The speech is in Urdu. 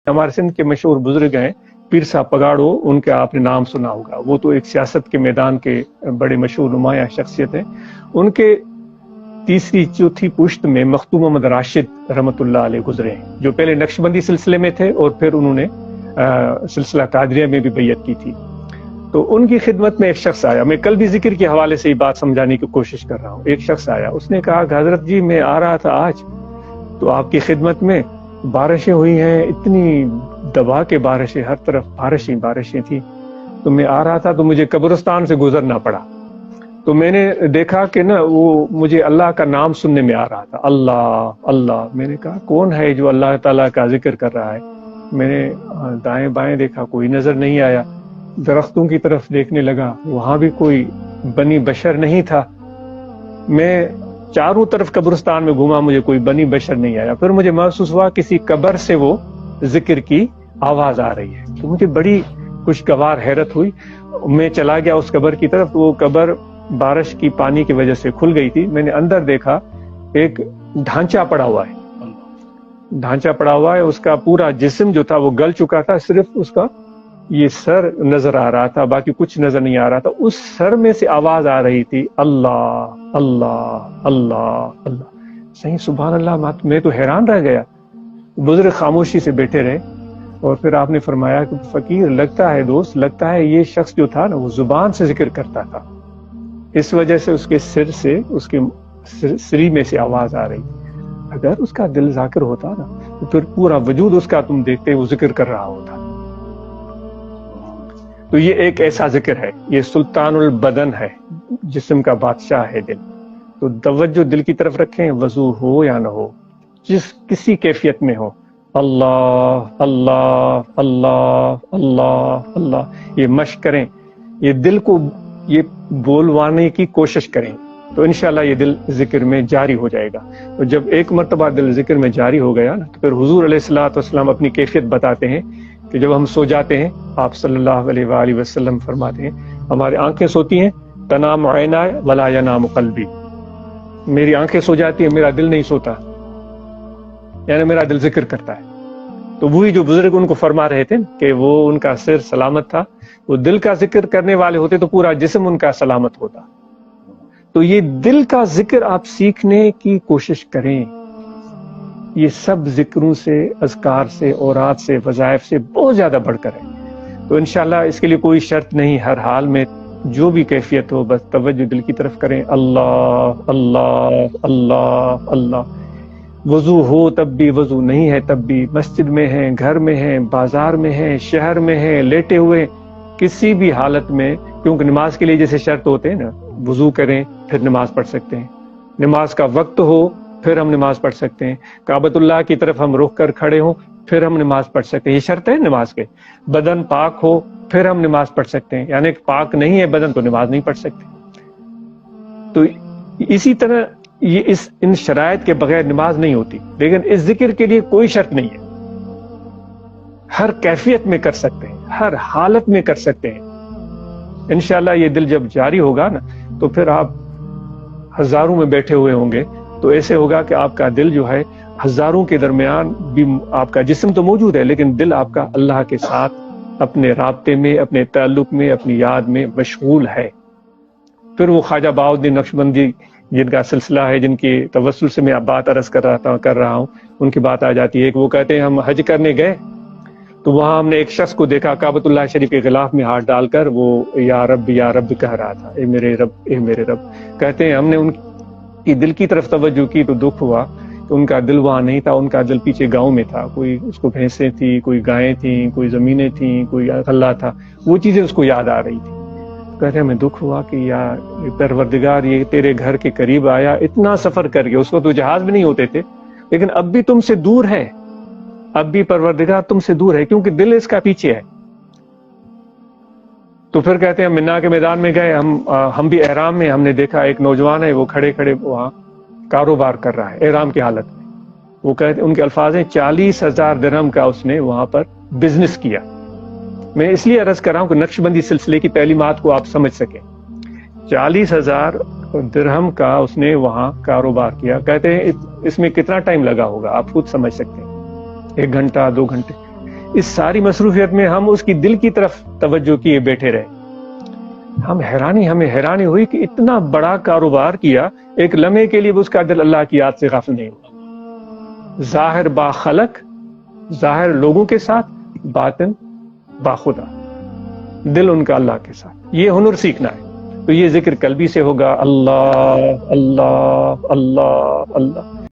ہمارے سندھ کے مشہور بزرگ ہیں پیر صاحب پگاڑو، ان کا آپ نے نام سنا ہوگا، وہ تو ایک سیاست کے میدان کے بڑے مشہور نمایاں شخصیت ہیں۔ ان کے تیسری چوتھی پشت میں مختوم محمد راشد رحمۃ اللہ علیہ گزرے ہیں، جو پہلے نقشبندی سلسلے میں تھے اور پھر انہوں نے سلسلہ قادریہ میں بھی بیعت کی تھی۔ تو ان کی خدمت میں ایک شخص آیا، میں کل بھی ذکر کے حوالے سے یہ بات سمجھانے کی کوشش کر رہا ہوں۔ ایک شخص آیا، اس نے کہا کہ حضرت جی میں آ رہا تھا آج تو آپ کی خدمت میں، بارشیں ہوئی ہیں، اتنی دبا کے بارشیں، ہر طرف بارشیں تھیں، تو میں آ رہا تھا تو مجھے قبرستان سے گزرنا پڑا، تو میں نے دیکھا کہ نا وہ مجھے اللہ کا نام سننے میں آ رہا تھا، اللہ اللہ۔ میں نے کہا کون ہے جو اللہ تعالیٰ کا ذکر کر رہا ہے؟ میں نے دائیں بائیں دیکھا، کوئی نظر نہیں آیا۔ درختوں کی طرف دیکھنے لگا، وہاں بھی کوئی بنی بشر نہیں تھا۔ میں چاروں طرف قبرستان میں گھوما، مجھے کوئی بنی بشر نہیں آیا۔ پھر مجھے محسوس ہوا کسی قبر سے وہ ذکر کی آواز آ رہی ہے، تو مجھے بڑی خوشگوار حیرت ہوئی۔ میں چلا گیا اس قبر کی طرف، وہ قبر بارش کی پانی کی وجہ سے کھل گئی تھی۔ میں نے اندر دیکھا ایک ڈھانچہ پڑا ہوا ہے، اس کا پورا جسم جو تھا وہ گل چکا تھا، صرف اس کا یہ سر نظر آ رہا تھا، باقی کچھ نظر نہیں آ رہا تھا۔ اس سر میں سے آواز آ رہی تھی، اللہ اللہ اللہ اللہ۔ صحیح، سبحان اللہ، میں تو حیران رہ گیا۔ بزرگ خاموشی سے بیٹھے رہے، اور پھر آپ نے فرمایا کہ فقیر، لگتا ہے دوست، لگتا ہے یہ شخص جو تھا نا وہ زبان سے ذکر کرتا تھا، اس وجہ سے اس کے سر سے، اس کے سری میں سے آواز آ رہی تھی۔ اگر اس کا دل ذاکر ہوتا نا تو پھر پورا وجود اس کا تم دیکھتے وہ ذکر کر رہا ہوتا۔ تو یہ ایک ایسا ذکر ہے، یہ سلطان البدن ہے، جسم کا بادشاہ ہے دل۔ تو توجہ دل کی طرف رکھیں، وضو ہو یا نہ ہو، کسی کیفیت میں ہو، اللہ اللہ اللہ اللہ اللہ، یہ مشق کریں، یہ دل کو یہ بولوانے کی کوشش کریں، تو انشاءاللہ یہ دل ذکر میں جاری ہو جائے گا۔ اور جب ایک مرتبہ دل ذکر میں جاری ہو گیا نا، تو پھر حضور علیہ الصلوۃ والسلام اپنی کیفیت بتاتے ہیں کہ جب ہم سو جاتے ہیں، آپ صلی اللہ علیہ وآلہ وسلم فرماتے ہیں ہماری آنکھیں سوتی ہیں، تنام عینائی ولا ینام قلبی، میری آنکھیں سو جاتی ہیں، میرا دل نہیں سوتا، یعنی میرا دل ذکر کرتا ہے۔ تو وہی جو بزرگ ان کو فرما رہے تھے کہ وہ ان کا سر سلامت تھا، وہ دل کا ذکر کرنے والے ہوتے تو پورا جسم ان کا سلامت ہوتا۔ تو یہ دل کا ذکر آپ سیکھنے کی کوشش کریں، یہ سب ذکروں سے، اذکار سے، اوراد سے، وظائف سے بہت زیادہ بڑھ کر ہے۔ تو انشاءاللہ اس کے لیے کوئی شرط نہیں، ہر حال میں جو بھی کیفیت ہو بس توجہ دل کی طرف کریں، اللہ اللہ اللہ اللہ۔ وضو ہو تب بھی، وضو نہیں ہے تب بھی، مسجد میں ہیں، گھر میں ہیں، بازار میں ہیں، شہر میں ہیں، لیٹے ہوئے، کسی بھی حالت میں، کیونکہ نماز کے لیے جیسے شرط ہوتے ہیں نا، وضو کریں پھر نماز پڑھ سکتے ہیں، نماز کا وقت ہو پھر ہم نماز پڑھ سکتے ہیں، کعبۃ اللہ کی طرف ہم رخ کر کھڑے ہوں پھر ہم نماز پڑھ سکتے ہیں، یہ شرط ہے نماز کے۔ بدن پاک ہو پھر ہم نماز پڑھ سکتے ہیں، یعنی پاک نہیں ہے بدن تو نماز نہیں پڑھ سکتے۔ تو اسی طرح یہ ان شرائط کے بغیر نماز نہیں ہوتی، لیکن اس ذکر کے لیے کوئی شرط نہیں ہے، ہر کیفیت میں کر سکتے ہیں، ہر حالت میں کر سکتے ہیں۔ انشاءاللہ یہ دل جب جاری ہوگا نا تو پھر آپ ہزاروں میں بیٹھے ہوئے ہوں گے تو ایسے ہوگا کہ آپ کا دل جو ہے ہزاروں کے درمیان بھی، آپ کا جسم تو موجود ہے لیکن دل آپ کا اللہ کے ساتھ اپنے رابطے میں، اپنے تعلق میں، اپنی یاد میں مشغول ہے۔ پھر وہ خواجہ بہاؤالدین نقشبندی جن کا سلسلہ ہے، جن کی توسل سے میں بات عرض کر رہا ہوں، ان کی بات آ جاتی ہے کہ وہ کہتے ہیں ہم حج کرنے گئے تو وہاں ہم نے ایک شخص کو دیکھا کعبۃ اللہ شریف کے غلاف میں ہاتھ ڈال کر وہ یا رب کہہ رہا تھا، اے میرے رب اے میرے رب۔ کہتے ہیں ہم نے ان کی دل کی طرف توجہ کی تو دکھ ہوا کہ ان کا دل وہاں نہیں تھا، ان کا دل پیچھے گاؤں میں تھا، کوئی اس کو بھینسیں تھیں، کوئی گائیں تھیں، کوئی زمینیں تھیں، کوئی غلہ تھا، وہ چیزیں اس کو یاد آ رہی تھی۔ کہتے ہیں ہمیں دکھ ہوا کہ یا پروردگار یہ تیرے گھر کے قریب آیا، اتنا سفر کر گیا، اس کو تو جہاز بھی نہیں ہوتے تھے، لیکن اب بھی تم سے دور ہے، اب بھی پروردگار تم سے دور ہے کیونکہ دل اس کا پیچھے ہے۔ تو پھر کہتے ہیں منا کے میدان میں گئے، ہم بھی احرام میں، ہم نے دیکھا ایک نوجوان ہے وہ کھڑے کھڑے وہاں کاروبار کر رہا ہے احرام کی حالت میں۔ وہ کہتے ان کے الفاظ ہیں 40,000 درہم کا اس نے وہاں پر بزنس کیا۔ میں اس لیے عرض کر رہا ہوں کہ نقشبندی سلسلے کی تعلیمات کو آپ سمجھ سکیں۔ 40,000 درہم کا اس نے وہاں کاروبار کیا۔ کہتے ہیں اس میں کتنا ٹائم لگا ہوگا، آپ خود سمجھ سکتے ہیں، 1 گھنٹہ 2 گھنٹے۔ اس ساری مصروفیت میں ہم اس کی دل کی طرف توجہ کیے بیٹھے رہے. ہمیں حیرانی ہوئی کہ اتنا بڑا کاروبار کیا، ایک لمحے کے لیے اس کا دل اللہ کی یاد سے غافل نہیں ہوا. ظاہر با خلق، ظاہر لوگوں کے ساتھ، باطن با خدا، دل ان کا اللہ کے ساتھ. یہ ہنر سیکھنا ہے. تو یہ ذکر قلبی سے ہوگا، اللہ اللہ اللہ اللہ.